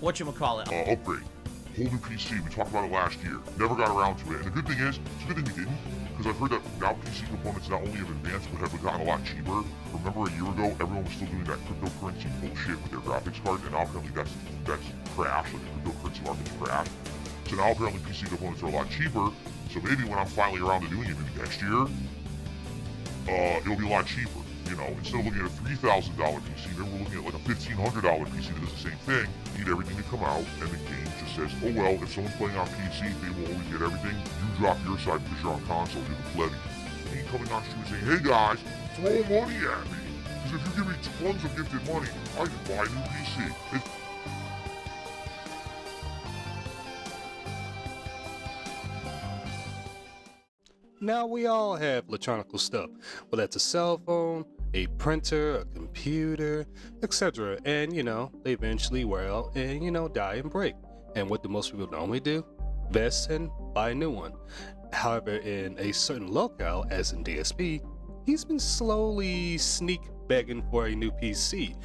whatchamacallit. Upgrade. Whole new PC. We talked about it last year. Never got around to it. And the good thing is, it's a good thing we didn't, because I've heard that now PC components not only have advanced, but have gotten a lot cheaper. Remember a year ago, everyone was still doing that cryptocurrency bullshit with their graphics cards, and now apparently that's crashed. Like the cryptocurrency market's crashed. So now apparently PC components are a lot cheaper. So maybe when I'm finally around to doing it, maybe next year, it'll be a lot cheaper. You know, instead of looking at a $3,000 PC, maybe we're looking at like a $1,500 PC that does the same thing. You need everything to come out, and the game just says, oh well, if someone's playing on PC, they will always get everything. You drop your side because you're on console, you're the plebby. Me coming on stream saying, hey guys, throw money at me. Because if you give me tons of gifted money, I can buy a new PC. Now we all have electronic stuff, whether that's a cell phone, a printer, a computer, etc. And they eventually wear out and die and break. And what do most people normally do? Invest and buy a new one. However, in a certain locale, as in DSP, he's been slowly sneak begging for a new PC.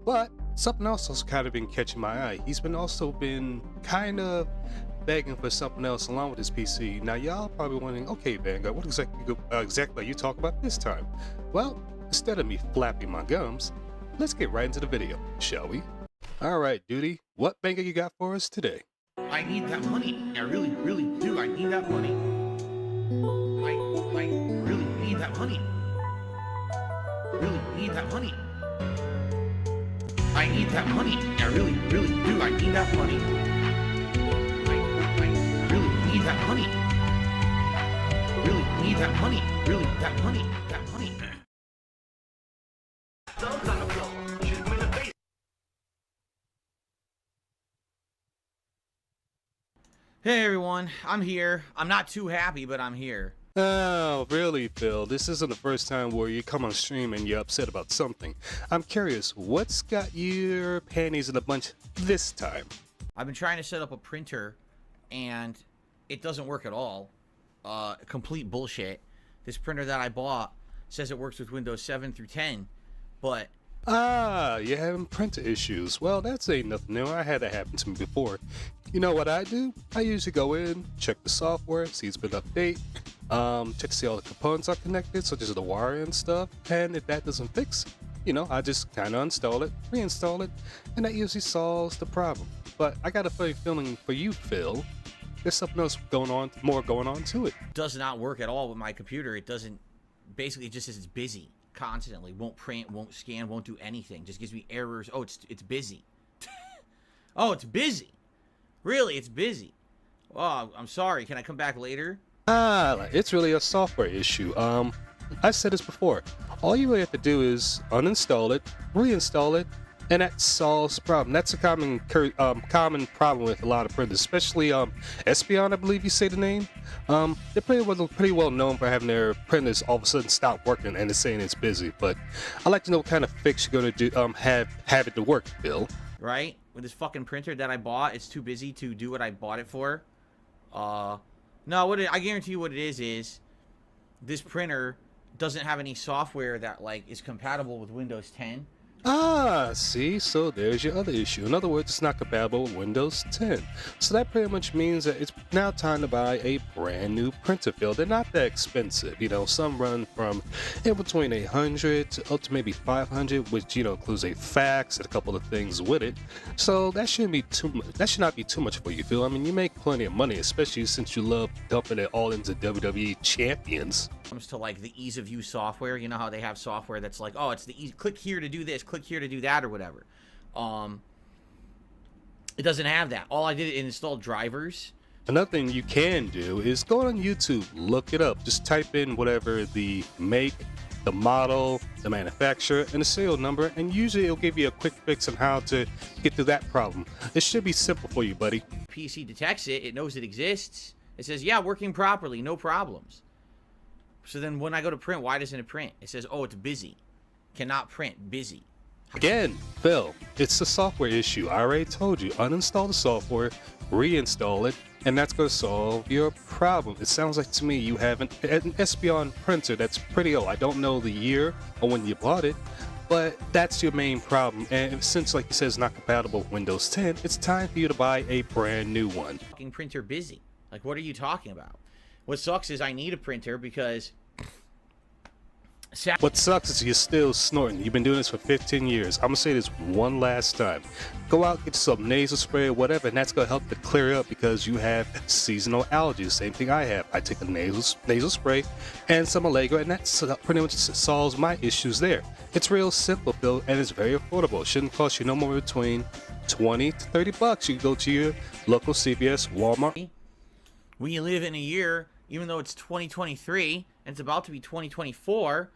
But something else has kind of been catching my eye. He's also been kind of begging for something else along with his PC. Now y'all probably wondering, okay Vanguard, what exactly are you talking about this time? Well, instead of me flapping my gums, let's get right into the video, shall we? Alright, Duty, what Vanguard you got for us today? I need that money. I really, really do. I need that money. I really need that money. Really need that money. I need that money. I really, really do. I need that money. Need that money. Really need that money. Really that money. That money. Hey everyone, I'm here. I'm not too happy, but I'm here. Oh, really, Phil? This isn't the first time where you come on stream and you're upset about something. I'm curious, what's got your panties in a bunch this time? I've been trying to set up a printer, and it doesn't work at all. Complete bullshit. This printer that I bought says it works with Windows 7 through 10, but... You're having printer issues. Well, that's ain't nothing new. I had that happen to me before. You know what I do? I usually go in, check the software, see it's been updated, check to see all the components are connected, such as the wire and stuff, and if that doesn't fix, I just kind of uninstall it, reinstall it, and that usually solves the problem. But I got a funny feeling for you, Phil. There's something else going on to it. Does not work at all with my computer. It doesn't, basically it just says it's busy constantly. Won't print, won't scan, won't do anything. Just gives me errors. Oh, it's busy. Oh, it's busy. Really, it's busy. Oh, I'm sorry. Can I come back later? It's really a software issue. I said this before. All you really have to do is uninstall it, reinstall it, and that solves the problem. That's a common problem with a lot of printers, especially Espeon, I believe you say the name. They're pretty well known for having their printers all of a sudden stop working and it's saying it's busy. But I'd like to know what kind of fix you're gonna do have it to work, Bill. Right? With this fucking printer that I bought, it's too busy to do what I bought it for. No, I guarantee you what it is this printer doesn't have any software that is compatible with Windows 10. See, so there's your other issue. In other words, it's not compatible with Windows 10. So that pretty much means that it's now time to buy a brand new printer, Phil. They're not that expensive. Some run from in between $100 up to maybe $500, which, includes a fax and a couple of things with it. So that shouldn't be too much. That should not be too much for you, Phil. I mean, you make plenty of money, especially since you love dumping it all into WWE champions. Comes to the ease of use software, you know how they have software that's oh, it's the easy, click here to do this, click here to do that, or whatever. It doesn't have that. All I did is install drivers. Another thing you can do is go on YouTube, look it up, just type in whatever the make, the model, the manufacturer, and the serial number, and usually it'll give you a quick fix on how to get through that problem. It should be simple for you, buddy. PC detects it, it knows it exists, it says, yeah, working properly, no problems. So then when I go to print, why doesn't it print? It says, oh, it's busy. Cannot print. Busy. Again, Phil, it's a software issue. I already told you. Uninstall the software, reinstall it, and that's going to solve your problem. It sounds like to me you have an Espeon printer that's pretty old. I don't know the year or when you bought it, but that's your main problem. And since, like you said, it's not compatible with Windows 10, it's time for you to buy a brand new one. Fucking printer busy. Like, what are you talking about? What sucks is I need a printer because what sucks is you're still snorting. You've been doing this for 15 years. I'm gonna say this one last time. Go out, get some nasal spray or whatever, and that's gonna help to clear up because you have seasonal allergies. Same thing I have. I take a nasal spray and some Allegra, and that pretty much solves my issues there. It's real simple, Phil, and it's very affordable. It shouldn't cost you no more between 20 to 30 bucks. You can go to your local CVS, Walmart. We live in a year, even though it's 2023 and it's about to be 2024.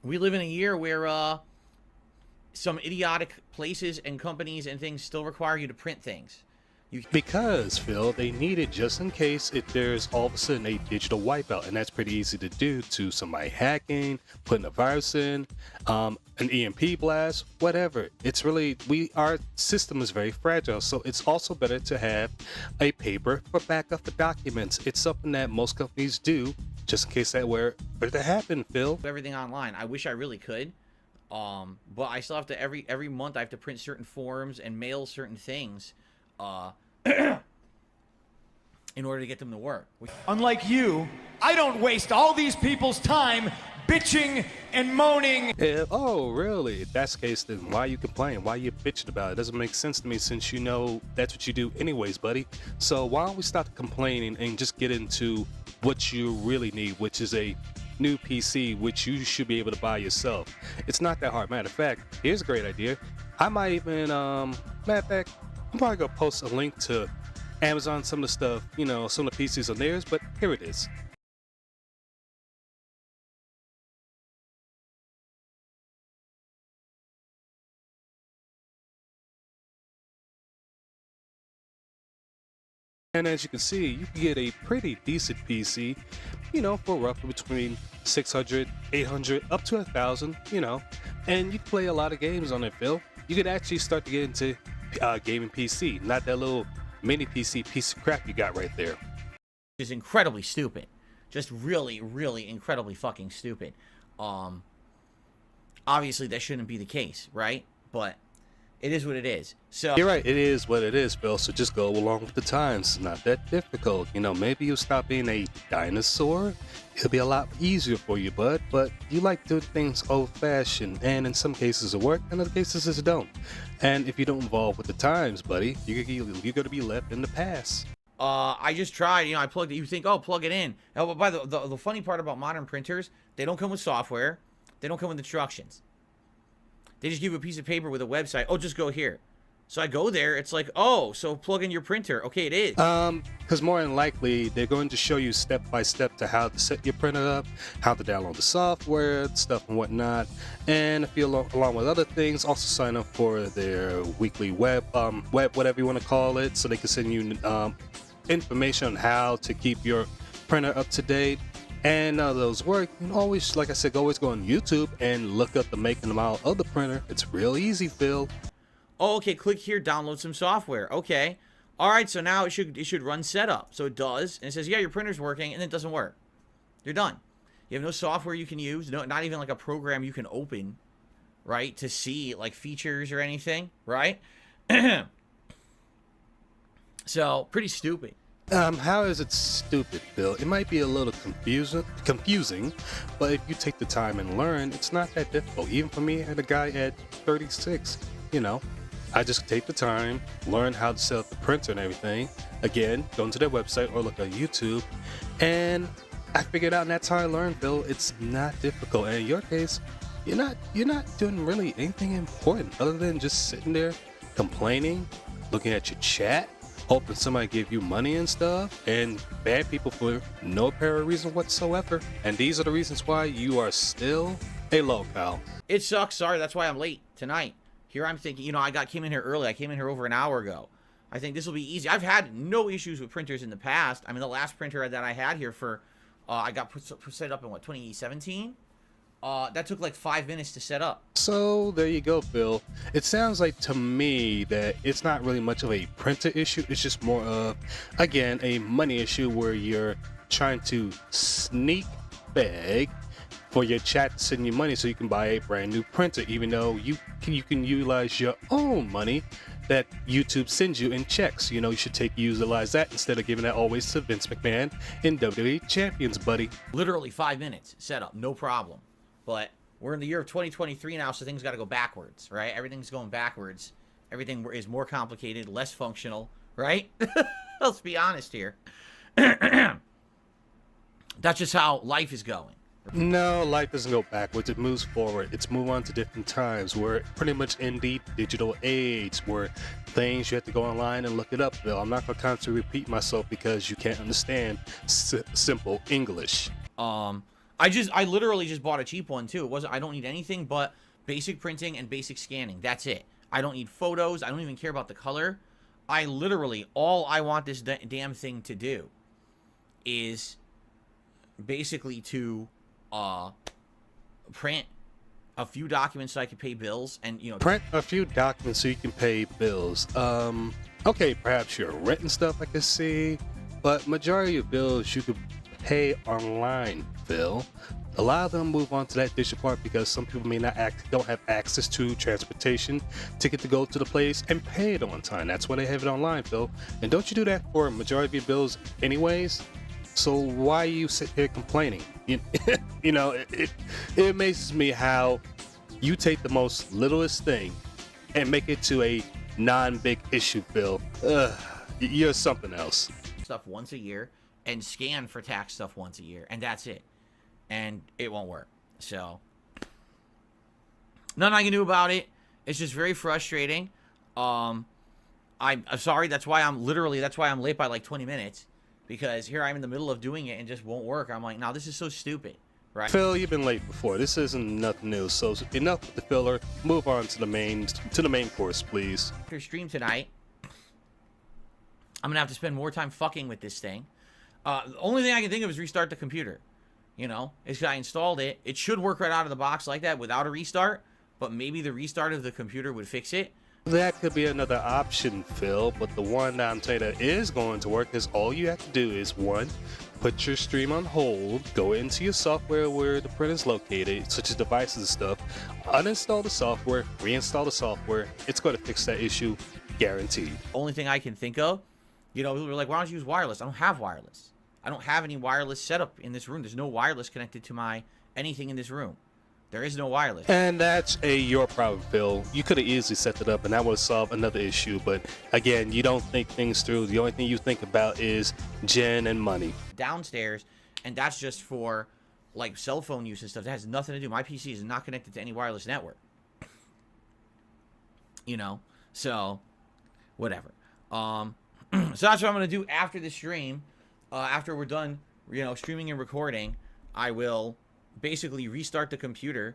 We live in a year where some idiotic places and companies and things still require you to print things. Because, Phil, they need it just in case if there's all of a sudden a digital wipeout, and that's pretty easy to do to somebody hacking, putting a virus in, an EMP blast, whatever. It's really, our system is very fragile, so it's also better to have a paper for backup for documents. It's something that most companies do just in case that were to happen, Phil. Everything online. I wish I really could, but I still have to every month I have to print certain forms and mail certain things. In order to get them to work. Unlike you, I don't waste all these people's time bitching and moaning. Oh, really? If that's the case, then why you complain? Why you bitching about it? It doesn't make sense to me since you know that's what you do anyways, buddy. So why don't we stop complaining and just get into what you really need, which is a new PC, which you should be able to buy yourself. It's not that hard. Matter of fact, here's a great idea. I might even, matter of fact, I'm probably gonna post a link to Amazon, some of the stuff, you know, some of the PCs on theirs, but here it is. And as you can see, you can get a pretty decent PC, you know, for roughly between 600, 800, up to 1,000, you know, and you can play a lot of games on it, Phil. You could actually start to get into gaming PC, not that little mini PC piece of crap you got right there. Is incredibly stupid. Just really, really incredibly fucking stupid. Obviously that shouldn't be the case, right? But it is what it is. So you're right, it is what it is, Phil. So just go along with the times. It's not that difficult. You know, maybe you'll stop being a dinosaur. It'll be a lot easier for you, bud. But you like doing things old-fashioned, and in some cases it works, in other cases it don't. And if you don't evolve with the times, buddy, you're going to be left in the past. I just tried, you know, I plugged it. You think, oh, plug it in. Oh, by the funny part about modern printers, they don't come with software. They don't come with instructions. They just give you a piece of paper with a website. Oh, just go here. So I go there. It's like, oh, so plug in your printer. Okay, it is. Because more than likely, they're going to show you step by step to how to set your printer up, how to download the software, stuff and whatnot. And if you, along with other things, also sign up for their weekly web, whatever you want to call it, so they can send you information on how to keep your printer up to date. And those work, you can always, like I said, always go on YouTube and look up the make and model of the printer. It's real easy, Phil. Oh, okay, click here, download some software. Okay. All right, so now it should run setup. So it does, and it says, yeah, your printer's working, and it doesn't work. You're done. You have no software you can use, no, not even like a program you can open, right, to see like features or anything, right? So, pretty stupid. How is it stupid, Phil? It might be a little confusing, but if you take the time and learn, it's not that difficult. Even for me and a guy at 36, you know, I just take the time, learn how to set up the printer and everything. Again, go into their website or look at YouTube, and I figured out, and that's how I learned, Phil. It's not difficult. And in your case, you're not doing really anything important other than just sitting there complaining, looking at your chat, hoping somebody give you money and stuff, and bad people for no apparent reason whatsoever. And these are the reasons why you are still a local. It sucks. Sorry, that's why I'm late tonight. Here I'm thinking, you know, came in here early. I came in here over an hour ago. I think this will be easy. I've had no issues with printers in the past. I mean, the last printer that I had here for, I got set up in, what, 2017? That took like 5 minutes to set up. So there you go, Phil. It sounds like to me that it's not really much of a printer issue. It's just more of, again, a money issue where you're trying to sneak bag for your chat to send you money so you can buy a brand new printer, even though you can utilize your own money that YouTube sends you in checks. You know, you should utilize that instead of giving that always to Vince McMahon in WWE Champions, buddy. Literally 5 minutes setup, no problem. But we're in the year of 2023 now, so things got to go backwards, right? Everything's going backwards. Everything is more complicated, less functional, right? Let's be honest here. That's just how life is going. No, life doesn't go backwards. It moves forward. It's move on to different times. We're pretty much in the digital age where things you have to go online and look it up, Bill. I'm not going to constantly repeat myself because you can't understand simple English. I literally just bought a cheap one too. I don't need anything but basic printing and basic scanning. That's it. I don't need photos. I don't even care about the color. All I want this damn thing to do is basically to print a few documents so I can pay bills and, you know, print a few documents so you can pay bills. Okay, perhaps you're renting stuff I can see, but majority of bills you could pay online, Phil. A lot of them move on to that digital part because some people don't have access to transportation ticket to go to the place and pay it on time. That's why they have it online, Phil. And don't you do that for a majority of your bills anyways? So why you sit here complaining? You know, it amazes me how you take the most littlest thing and make it to a non-big issue, Phil. You're something else. Stuff once a year and scan for tax stuff once a year, and that's it. And it won't work. So nothing I can do about it. It's just very frustrating. I'm sorry. That's why I'm late by like 20 minutes. Because here I'm in the middle of doing it and just won't work. I'm like, no, this is so stupid, right? Phil, you've been late before. This isn't nothing new. So enough with the filler. Move on to the main course, please. After stream tonight, I'm gonna have to spend more time fucking with this thing. The only thing I can think of is restart the computer. You know, it's I installed it. It should work right out of the box like that without a restart. But maybe the restart of the computer would fix it. That could be another option, Phil, but the one that I'm telling you that is going to work is all you have to do is, one, put your stream on hold, go into your software where the print is located, such as devices and stuff, uninstall the software, reinstall the software. It's going to fix that issue, guaranteed. Only thing I can think of, you know, people are like, why don't you use wireless? I don't have wireless. I don't have any wireless setup in this room. There's no wireless connected to anything in this room. There is no wireless. And that's your problem, Phil. You could have easily set it up and that would have solved another issue. But again, you don't think things through. The only thing you think about is Jen and money. Downstairs, and that's just for like cell phone use and stuff. That has nothing to do. My PC is not connected to any wireless network. You know? So, whatever. So that's what I'm going to do after the stream. After we're done, you know, streaming and recording, I will basically restart the computer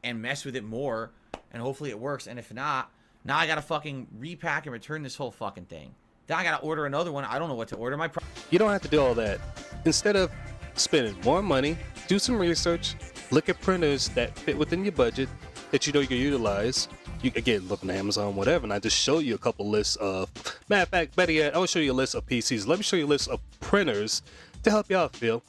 and mess with it more, and hopefully it works. And if not, now I gotta fucking repack and return this whole fucking thing. Then I gotta order another one. I don't know what to order. You don't have to do all that. Instead of spending more money, do some research, look at printers that fit within your budget that you know you can utilize. You again look on Amazon, whatever, and I just show you a couple lists of. Matter of fact, better yet, I will show you a list of PCs. Let me show you a list of printers to help you out, Phil.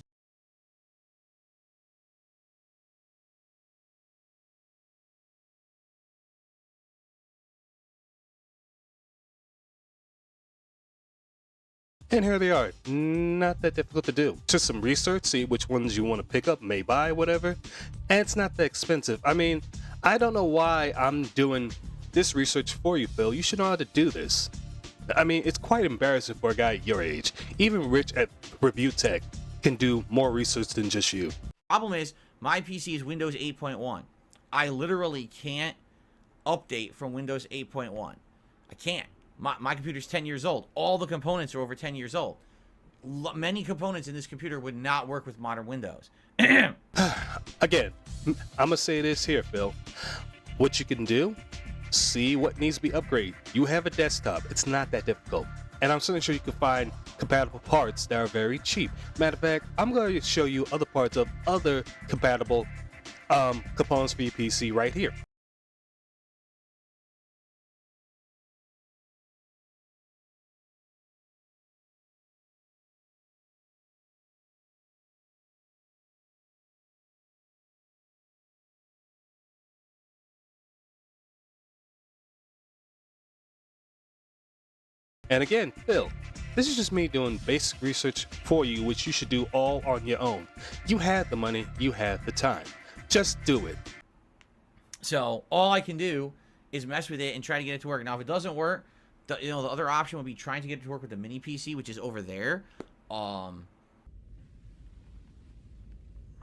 And here they are. Not that difficult to do. Just some research, see which ones you want to pick up, may buy, whatever. And it's not that expensive. I mean, I don't know why I'm doing this research for you, Phil. You should know how to do this. I mean, it's quite embarrassing for a guy your age. Even Rich at Review Tech can do more research than just you. Problem is, my PC is Windows 8.1. I literally can't update from Windows 8.1. I can't. My computer's 10 years old. All the components are over 10 years old. Many components in this computer would not work with modern Windows. Again, I'm going to say this here, Phil. What you can do, see what needs to be upgraded. You have a desktop. It's not that difficult. And I'm certainly sure you can find compatible parts that are very cheap. Matter of fact, I'm going to show you other parts of other compatible components for your PC right here. And again, Phil, this is just me doing basic research for you, which you should do all on your own. You have the money, you have the time. Just do it. So all I can do is mess with it and try to get it to work. Now, if it doesn't work, the other option would be trying to get it to work with the mini PC, which is over there.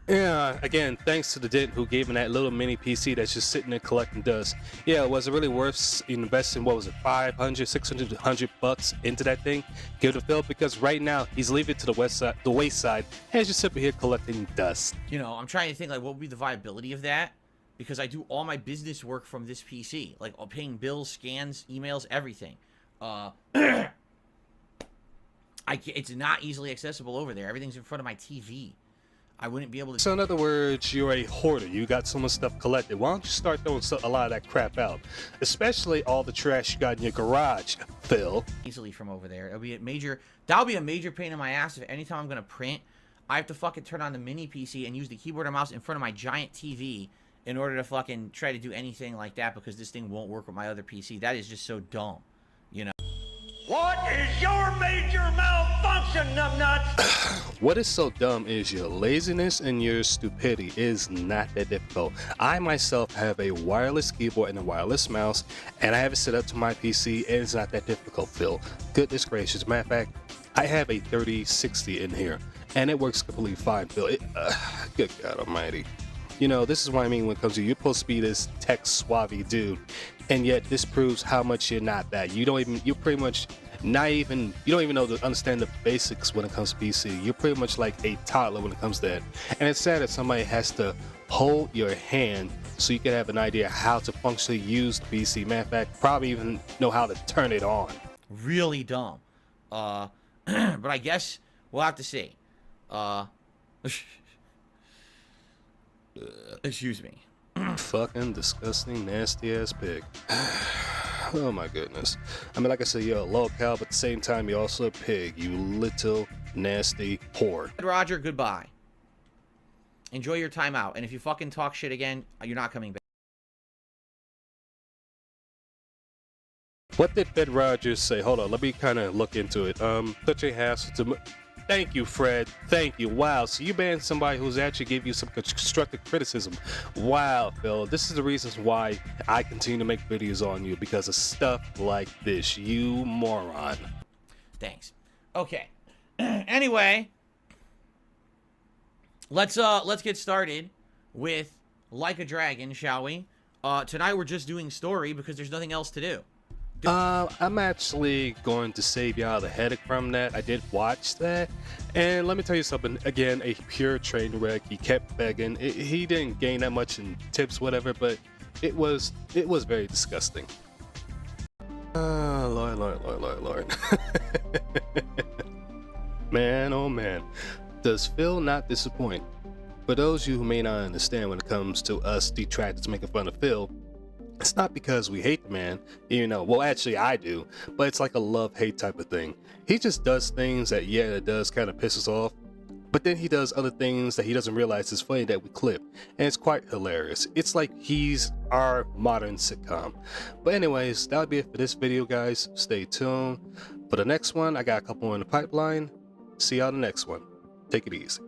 Yeah, again, thanks to the dent who gave him that little mini PC that's just sitting there collecting dust. Yeah, was it really worth investing, what was it, 500, 600, 100 bucks into that thing? Give it a Phil, because right now he's leaving it to the wayside, and he's just sitting here collecting dust. You know, I'm trying to think, like, what would be the viability of that? Because I do all my business work from this PC, like paying bills, scans, emails, everything. It's not easily accessible over there. Everything's in front of my TV. I wouldn't be able to. So in other words, you're a hoarder. You got so much stuff collected. Why don't you start throwing a lot of that crap out? Especially all the trash you got in your garage, Phil. Easily from over there. That'll be a major pain in my ass if anytime I'm gonna print, I have to fucking turn on the mini PC and use the keyboard and mouse in front of my giant TV in order to fucking try to do anything like that, because this thing won't work with my other PC. That is just so dumb, you know. What is your major malfunction, numbnuts? What is so dumb is your laziness and your stupidity is not that difficult. I myself have a wireless keyboard and a wireless mouse, and I have it set up to my PC, and it's not that difficult, Phil. Goodness gracious. Matter of fact, I have a 3060 in here, and it works completely fine, Phil. Good God almighty. You know, this is what I mean when it comes to you're supposed to be this tech suave dude, and yet this proves how much you're not that. You're pretty much not even, you don't even know to understand the basics when it comes to PC. You're pretty much like a toddler when it comes to that. And it's sad that somebody has to hold your hand so you can have an idea how to functionally use the PC. Matter of fact, probably even know how to turn it on. Really dumb. But I guess we'll have to see. Excuse me. Fucking disgusting, nasty ass pig. Oh my goodness. I mean, like I said, you're a locale, but at the same time, you're also a pig. You little nasty whore. Roger, goodbye. Enjoy your time out. And if you fucking talk shit again, you're not coming back. What did Fred Rogers say? Hold on, let me kind of look into it. Such a hassle to... Thank you, Fred. Thank you. Wow. So you banned somebody who's actually gave you some constructive criticism. Wow, Phil. This is the reasons why I continue to make videos on you, because of stuff like this. You moron. Thanks. Okay. Anyway, let's get started with Like a Dragon, shall we? Tonight we're just doing story because there's nothing else to do. I'm actually going to save y'all the headache from that. I did watch that, and let me tell you something. Again, a pure train wreck. He kept begging. He didn't gain that much in tips, whatever, but it was very disgusting. Lord. Man, oh man, does Phil not disappoint? For those of you who may not understand, when it comes to us detractors making fun of Phil, it's not because we hate the man, you know. Well, actually, I do, but it's like a love-hate type of thing. He just does things that, yeah, it does kind of piss us off, but then he does other things that he doesn't realize is funny that we clip, and it's quite hilarious. It's like he's our modern sitcom. But anyways, that'll be it for this video, guys. Stay tuned for the next one. I got a couple more in the pipeline. See y'all in the next one. Take it easy.